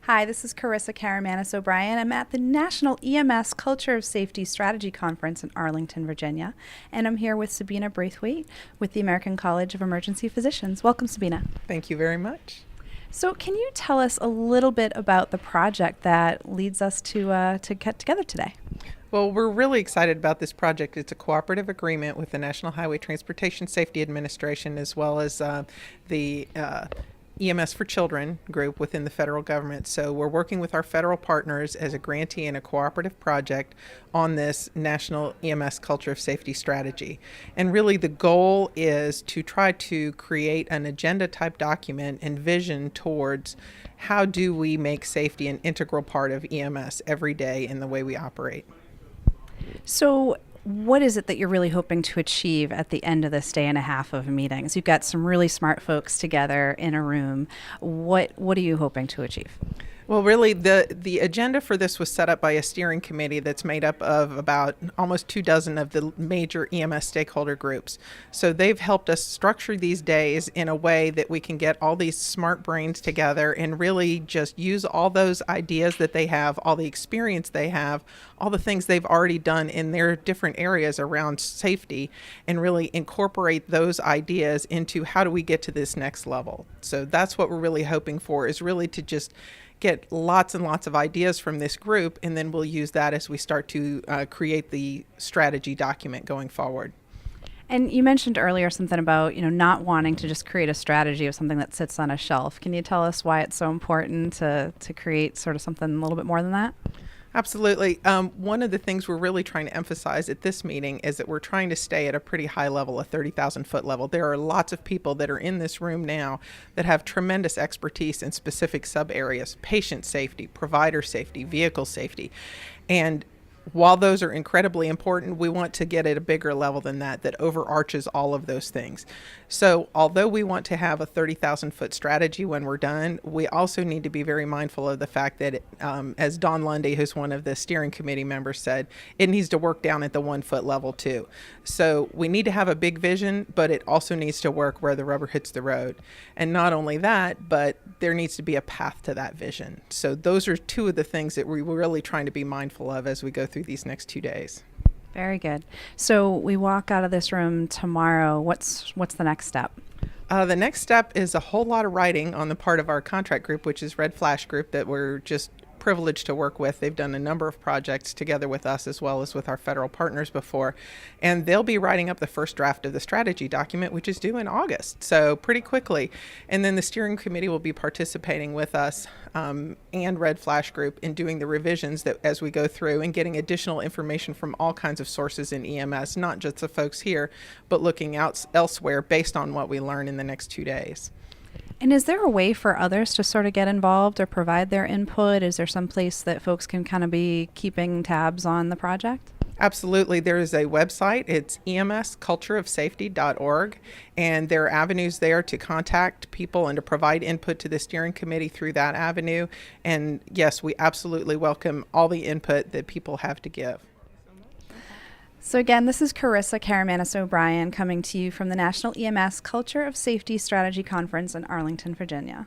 Hi, this is Carissa O'Brien. I'm at the National EMS Culture of Safety Strategy Conference in Arlington, Virginia, and I'm here with Sabina Braithwaite with the American College of Emergency Physicians. Welcome, Sabina. Thank you very much. So can you tell us a little bit about the project that leads us to get together today? Well, we're really excited about this project. It's a cooperative agreement with the National Highway Transportation Safety Administration as well as the EMS for Children group within the federal government. So we're working with our federal partners as a grantee in a cooperative project on this National EMS Culture of Safety strategy. And really the goal is to try to create an agenda type document and vision towards how do we make safety an integral part of EMS every day in the way we operate. So what is it that you're really hoping to achieve at the end of this day and a half of meetings? You've got some really smart folks together in a room. What are you hoping to achieve? Well, really, the agenda for this was set up by a steering committee that's made up of about almost 24 of the major EMS stakeholder groups. So they've helped us structure these days in a way that we can get all these smart brains together and really just use all those ideas that they have, all the experience they have, all the things they've already done in their different areas around safety, and really incorporate those ideas into how do we get to this next level. So that's what we're really hoping for, is really to just get lots and lots of ideas from this group, and then we'll use that as we start to create the strategy document going forward. And you mentioned earlier something about, not wanting to just create a strategy of something that sits on a shelf. Can you tell us why it's so important to create sort of something a little bit more than that? Absolutely. One of the things we're really trying to emphasize at this meeting is that we're trying to stay at a pretty high level, a 30,000 foot level. There are lots of people that are in this room now that have tremendous expertise in specific sub areas: patient safety, provider safety, vehicle safety. And while those are incredibly important, we want to get at a bigger level than that overarches all of those things. So although we want to have a 30,000 foot strategy when we're done, we also need to be very mindful of the fact that, as Dawn Lundy, who's one of the steering committee members, said, it needs to work down at the 1 foot level too. So we need to have a big vision, but it also needs to work where the rubber hits the road. And not only that, but there needs to be a path to that vision. So those are two of the things that we're really trying to be mindful of as we go through these next 2 days. Very good. So we walk out of this room tomorrow. What's the next step? The next step is a whole lot of writing on the part of our contract group, which is Red Flash Group, that we're just privileged to work with. They've done a number of projects together with us as well as with our federal partners before, and they'll be writing up the first draft of the strategy document, which is due in August, so pretty quickly. And then the steering committee will be participating with us and Red Flash Group in doing the revisions that as we go through and getting additional information from all kinds of sources in EMS, not just the folks here, but looking out elsewhere based on what we learn in the next 2 days. And is there a way for others to sort of get involved or provide their input? Is there some place that folks can kind of be keeping tabs on the project? Absolutely. There is a website. It's emscultureofsafety.org, and there are avenues there to contact people and to provide input to the steering committee through that avenue. And yes, we absolutely welcome all the input that people have to give. So again, this is Carissa O'Brien coming to you from the National EMS Culture of Safety Strategy Conference in Arlington, Virginia.